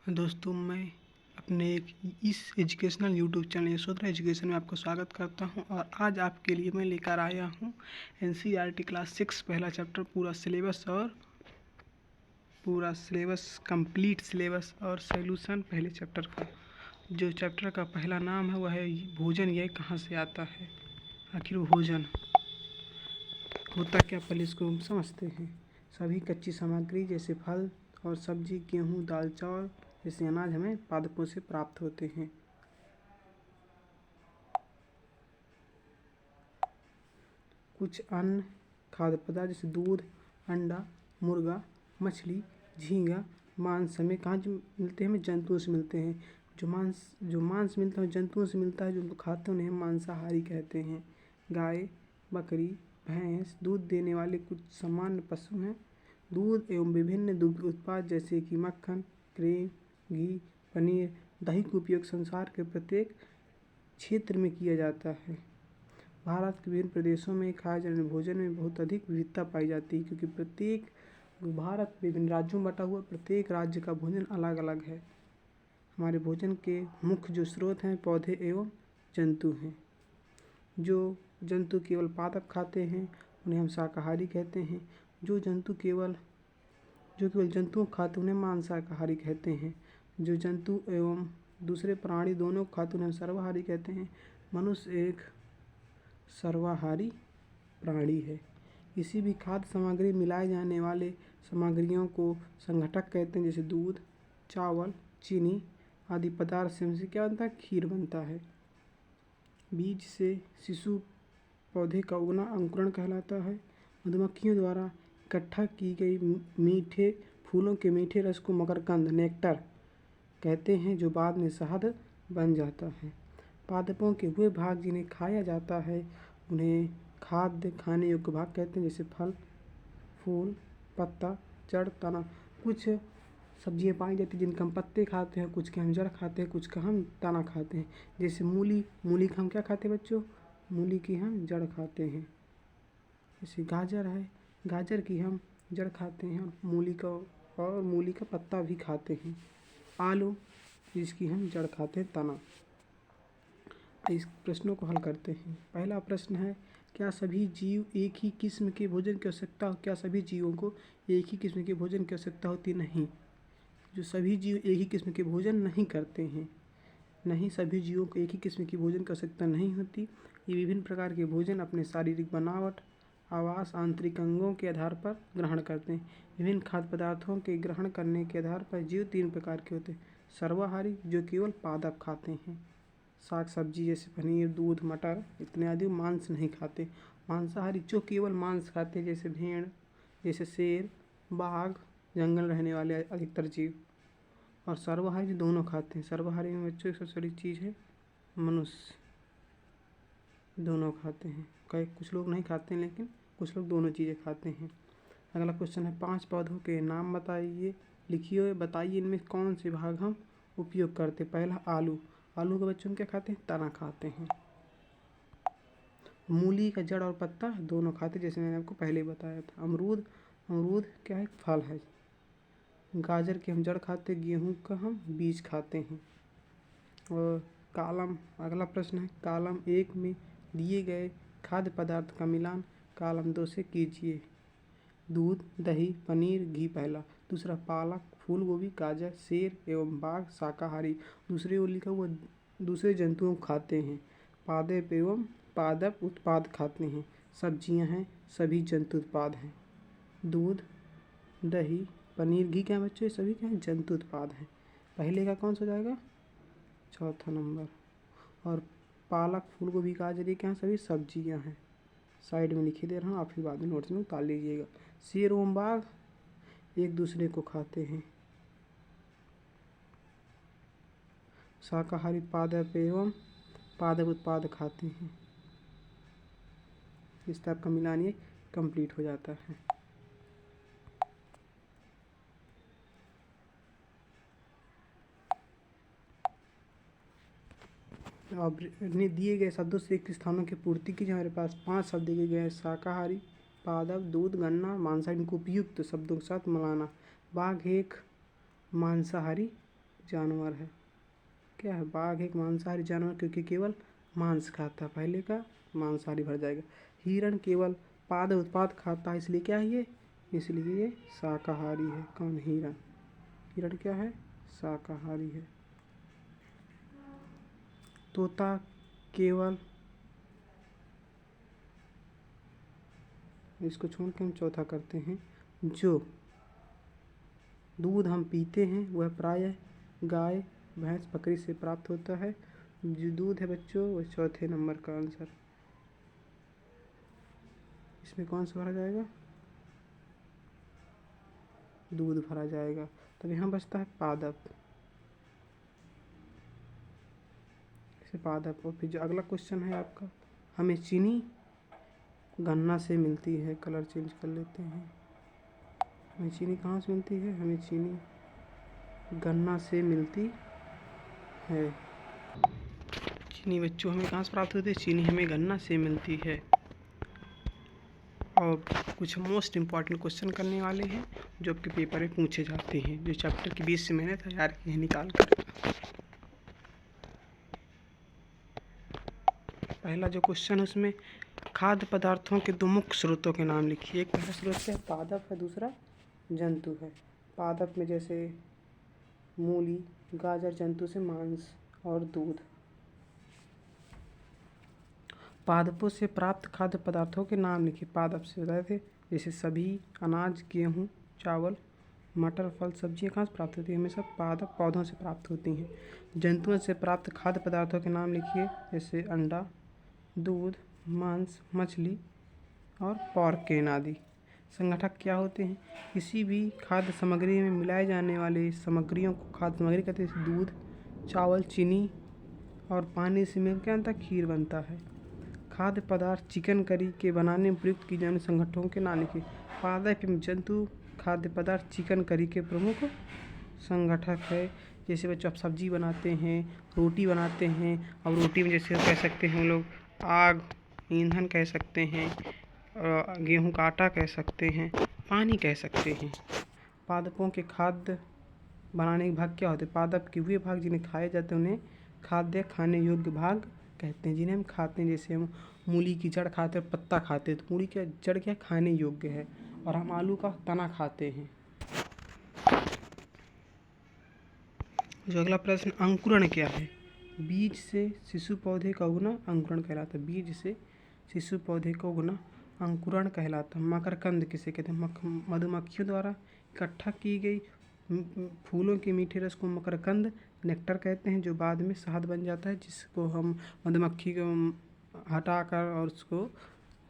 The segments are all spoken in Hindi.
दोस्तों, मैं अपने एक इस educational YouTube channel Yashodhara education में आपका स्वागत करता हूं और आज आपके लिए मैं लेकर आया हूं एनसीईआरटी क्लास 6 पहला चैप्टर पूरा सिलेबस कंप्लीट सिलेबस और सॉल्यूशन पहले चैप्टर का। जो चैप्टर का पहला नाम है वह है भोजन। यह कहाँ से आता है? आखिर भोजन होता क्या, पहले इसको हम समझते हैं। सभी कच्ची सामग्री जैसे फल और सब्जी, गेहूँ, दाल, चावल जैसे अनाज हमें पादपों से प्राप्त होते हैं। कुछ अन्य खाद्य पदार्थ जैसे दूध, अंडा, मुर्गा, मछली, झींगा, मांस हमें कहाँ मिलते हैं? हमें जंतुओं से मिलते हैं। जो मांस मिलता है जंतुओं से मिलता है, जो लोग खाते हैं उन्हें मांसाहारी कहते हैं। गाय, बकरी, भैंस दूध देने वाले कुछ सामान्य पशु हैं। दूध एवं विभिन्न दुग्ध उत्पाद जैसे कि मक्खन, क्रीम, घी, पनीर, दही का उपयोग संसार के प्रत्येक क्षेत्र में किया जाता है। भारत के विभिन्न प्रदेशों में खाए जाने वाले भोजन में बहुत अधिक विविधता पाई जाती है, क्योंकि भारत विभिन्न राज्यों में बटा हुआ, प्रत्येक राज्य का भोजन अलग अलग है। हमारे भोजन के मुख्य जो स्रोत हैं पौधे एवं जंतु हैं। जो जंतु केवल पादप खाते हैं उन्हें हम शाकाहारी कहते हैं। जो केवल जंतुओं खाते उन्हें मांसाहारी कहते हैं। जो जंतु एवं दूसरे प्राणी दोनों खाते उन्हें सर्वाहारी कहते हैं। मनुष्य एक सर्वाहारी प्राणी है। किसी भी खाद्य सामग्री मिलाए जाने वाले सामग्रियों को संघटक कहते हैं, जैसे दूध, चावल, चीनी आदि पदार्थ से हमसे क्या बनता है? खीर बनता है। बीज से शिशु पौधे का उगना अंकुरण कहलाता है। मधुमक्खियों द्वारा इकट्ठा की गई मीठे फूलों के मीठे रस को मकरकंद नेक्टर कहते हैं, जो बाद में शहद बन जाता है। पादपों के वे भाग जिन्हें खाया जाता है उन्हें खाद्य खाने योग्य भाग कहते हैं, जैसे फल, फूल, पत्ता, जड़, तना। कुछ सब्जियां पाई जाती हैं जिनका हम पत्ते खाते हैं, कुछ के हम जड़ खाते हैं, कुछ का हम तना खाते हैं। जैसे मूली का हम क्या खाते हैं बच्चों? मूली की हम जड़ खाते हैं। जैसे गाजर है, गाजर की हम जड़ खाते हैं, मूली का पत्ता भी खाते हैं। आलू जिसकी हम जड़ खाते हैं, तना। इस प्रश्नों को हल करते हैं। पहला प्रश्न है, क्या सभी जीव एक ही किस्म के भोजन की आवश्यकता हो? क्या सभी जीवों को एक ही किस्म के भोजन की आवश्यकता होती? नहीं। जो सभी जीव एक ही किस्म के भोजन नहीं करते हैं। नहीं, सभी जीवों को एक ही किस्म की भोजन की आवश्यकता नहीं होती। ये विभिन्न प्रकार के भोजन अपने शारीरिक बनावट, आवास, आंतरिक अंगों के आधार पर ग्रहण करते हैं। विभिन्न खाद्य पदार्थों के ग्रहण करने के आधार पर जीव 3 प्रकार के होते हैं। सर्वाहारी जो केवल पादप खाते हैं, साग सब्जी जैसे पनीर, दूध, मटर इत्यादि। मांस नहीं खाते। मांसाहारी जो केवल मांस खाते हैं, जैसे भेड़, जैसे शेर, बाघ, जंगल रहने वाले अधिकतर जीव। और सर्वाहारी दोनों खाते हैं। सर्वाहारी में बच्चों की सबसे बड़ी चीज़ है मनुष्य, दोनों खाते हैं। कुछ लोग नहीं खाते हैं, लेकिन कुछ लोग दोनों चीज़ें खाते हैं। अगला क्वेश्चन है, 5 पौधों के नाम बताइए, लिखिए, बताइए इनमें कौन से भाग हम उपयोग करते हैं। पहला आलू। आलू के बच्चों में क्या खाते हैं? तना खाते हैं। मूली का जड़ और पत्ता दोनों खाते हैं, जैसे मैंने आपको पहले बताया था। अमरूद क्या है? फल है। गाजर की हम जड़ खाते हैं, गेहूँ का हम बीज खाते हैं। और कॉलम, अगला प्रश्न है, कॉलम 1 में दिए गए खाद्य पदार्थ का मिलान कॉलम 2 से कीजिए। दूध, दही, पनीर, घी पहला। दूसरा पालक, फूल गोभी, गाजर, शेर एवं बाघ शाकाहारी। दूसरी ओर लिखा हुआ दूसरे जंतुओं खाते हैं। पादप एवं पादप उत्पाद खाते हैं। सब्जियां हैं, सभी जंतु उत्पाद हैं। दूध, दही, पनीर, घी क्या है बच्चों? ये सभी क्या हैं? जंतु उत्पाद हैं। पहले का कौन सा जाएगा? चौथा नंबर। और पालक, फूल गोभी, गाजर ये क्या हैं? सभी सब्जियां हैं। साइड में लिखे दे रहा हूँ, आप फिर बाद में नोट्स में उतार लीजिएगा। शेर एवं बाघ एक दूसरे को खाते हैं। शाकाहारी पादप एवं पादप उत्पाद खाते हैं। इस टाइप का मिलान ये कंप्लीट हो जाता है। अब दिए गए शब्दों से रिक्त स्थानों की पूर्ति की। हमारे पास 5 शब्द दिए गए हैं। शाकाहारी, पादप, दूध, गन्ना, मांसाहारी। इनको उपयुक्त शब्दों के साथ मिलाना। बाघ एक मांसाहारी जानवर है। क्या है? बाघ एक मांसाहारी जानवर क्योंकि केवल मांस खाता है। पहले का मांसाहारी भर जाएगा। हिरण केवल पाद उत्पाद खाता है, इसलिए क्या है ये? इसलिए ये शाकाहारी है। कौन? हिरण। हिरण क्या है? शाकाहारी है। तोता केवल, इसको छोड़ के हम चौथा करते हैं। जो दूध हम पीते हैं वह प्रायः गाय, भैंस, बकरी से प्राप्त होता है। जो दूध है बच्चों वह चौथे नंबर का आंसर। इसमें कौन सा भरा जाएगा? दूध भरा जाएगा। तब यहाँ बचता है पादप। इसे पादप। और फिर जो अगला क्वेश्चन है आपका, हमें चीनी गन्ना से मिलती है। कलर चेंज कर लेते हैं। हमें चीनी कहाँ से मिलती है? हमें चीनी गन्ना से मिलती है। चीनी बच्चों हमें कहाँ से प्राप्त होती है? चीनी हमें गन्ना से मिलती है। और कुछ मोस्ट इम्पॉर्टेंट क्वेश्चन करने वाले हैं जो आपके पेपर में पूछे जाते हैं, जो चैप्टर के 20 से मैंने तैयार किए हैं निकाल कर। पहला जो क्वेश्चन है उसमें खाद्य पदार्थों के दो मुख्य स्रोतों के नाम लिखिए। एक पहला स्रोत है पादप है, दूसरा जंतु है। पादप में जैसे मूली, गाजर, जंतु से मांस और दूध। पादपों से प्राप्त खाद्य पदार्थों के नाम लिखिए। पादप से बताए थे जैसे सभी अनाज, गेहूँ, चावल, मटर, फल, सब्जियाँ कहाँ से प्राप्त होती हैं? हमेशा पादप पौधों से प्राप्त होती हैं। जंतुओं से प्राप्त खाद्य पदार्थों के नाम लिखिए जैसे अंडा, दूध, मांस, मछली और पॉर्केन आदि। संगठक क्या होते हैं? किसी भी खाद्य सामग्री में मिलाए जाने वाले सामग्रियों को खाद्य सामग्री कहते हैं। दूध, चावल, चीनी और पानी से मिलकर क्या बनता है? खीर बनता है। खाद्य पदार्थ चिकन करी के बनाने में प्रयुक्त की जाने संगठनों के नाम लिखिए। पादप एवं जंतु खाद्य पदार्थ चिकन करी के प्रमुख संगठक है। जैसे बच्चों आप सब्जी बनाते हैं, रोटी बनाते हैं, और रोटी में जैसे कह सकते हैं हम लोग आग, ईंधन कह सकते हैं, गेहूं का आटा कह सकते हैं, पानी कह सकते हैं। पादपों के खाद्य बनाने के भाग क्या होते हैं? पादप के वे भाग जिन्हें खाए जाते हैं उन्हें खाद्य खाने योग्य भाग कहते हैं। जिन्हें हम खाते हैं, जैसे हम मूली की जड़ खाते हैं, पत्ता खाते हैं, तो मूली की जड़ क्या खाने योग्य है, और हम आलू का तना खाते हैं। जो अगला प्रश्न, अंकुरण क्या है? बीज से शिशु पौधे का उगना अंकुरण कहलाता है। बीज से शिशु पौधे का उगना अंकुरण कहलाता है। मकरकंद किसे कहते हैं? मधुमक्खियों द्वारा इकट्ठा की गई फूलों के मीठे रस को मकरकंद नेक्टर कहते हैं, जो बाद में शहद बन जाता है, जिसको हम मधुमक्खी को हटाकर और उसको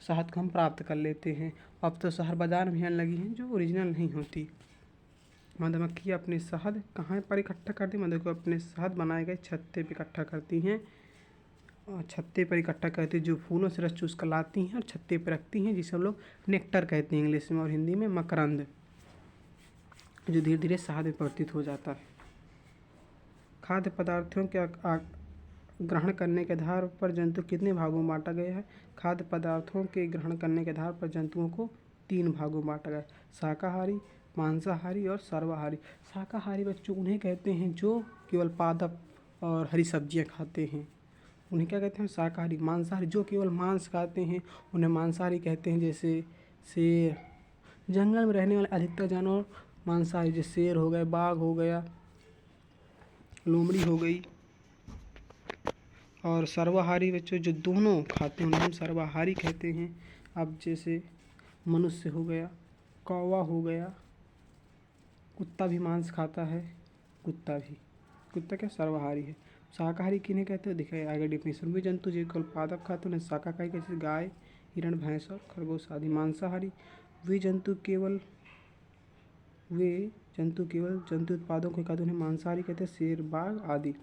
शहद को हम प्राप्त कर लेते हैं। अब तो शहर बाजार में आने लगी हैं जो ओरिजिनल नहीं होती। मधुमक्खी अपने शहद कहाँ पर इकट्ठा करती हैं? मधुमक्खी अपने शहद बनाए गए छत्ते पर इकट्ठा करती हैं, और छत्ते पर इकट्ठा करती हैं, जो फूलों से रस चूस कर लाती हैं और छत्ते पर रखती हैं, जिसे हम लोग नेक्टर कहते हैं इंग्लिश में, और हिंदी में मकरंद, जो धीरे धीरे शहद में परिवर्तित हो जाता है। खाद्य पदार्थों के ग्रहण करने के आधार पर जंतु कितने भागों में बांटा गया है? खाद्य पदार्थों के ग्रहण करने के आधार पर जंतुओं को 3 भागों में बांटा गया है। शाकाहारी, मांसाहारी और सर्वाहारी। शाकाहारी बच्चों उन्हें कहते हैं जो केवल पादप और हरी सब्जियां खाते हैं, उन्हें क्या कहते हैं? शाकाहारी। मांसाहारी जो केवल मांस खाते हैं उन्हें मांसाहारी कहते हैं। जैसे शेर, जंगल में रहने वाले अधिकतर जानवर मांसाहारी, जैसे शेर हो गए, बाघ हो गया, लोमड़ी हो गई। और सर्वाहारी बच्चों जो दोनों खाते हैं उन्हें हम सर्वाहारी कहते हैं। अब जैसे मनुष्य हो गया, कौवा हो गया, कुत्ता भी मांस खाता है, कुत्ता क्या सर्वाहारी है। शाकाहारी किन्हें कहते हैं? दिखाइए आगे डिफिनेशन। वे जंतु जो केवल पादप खाते हैं उन्हें शाकाहारी कहते हैं, गाय, हिरण, भैंस और खरगोश आदि। मांसाहारी वे जंतु केवल जंतु उत्पादों को खाते हैं, उन्हें मांसाहारी कहते हैं, शेर, बाघ आदि।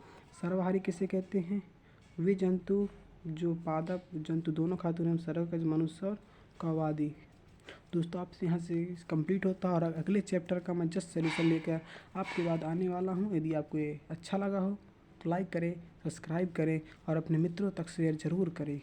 सर्वाहारी किसे कहते हैं? वे जंतु जो पादप जंतु दोनों खाते हैं, उन्हें सर्वाहारी, मनुष्य और कौवा आदि। दोस्तों आपसे यहाँ से कंप्लीट होता है, और अगले चैप्टर का मैं जस्ट सॉल्यूशन लेकर आपके बाद आने वाला हूँ। यदि आपको ये अच्छा लगा हो तो लाइक करें, सब्सक्राइब करें और अपने मित्रों तक शेयर ज़रूर करें।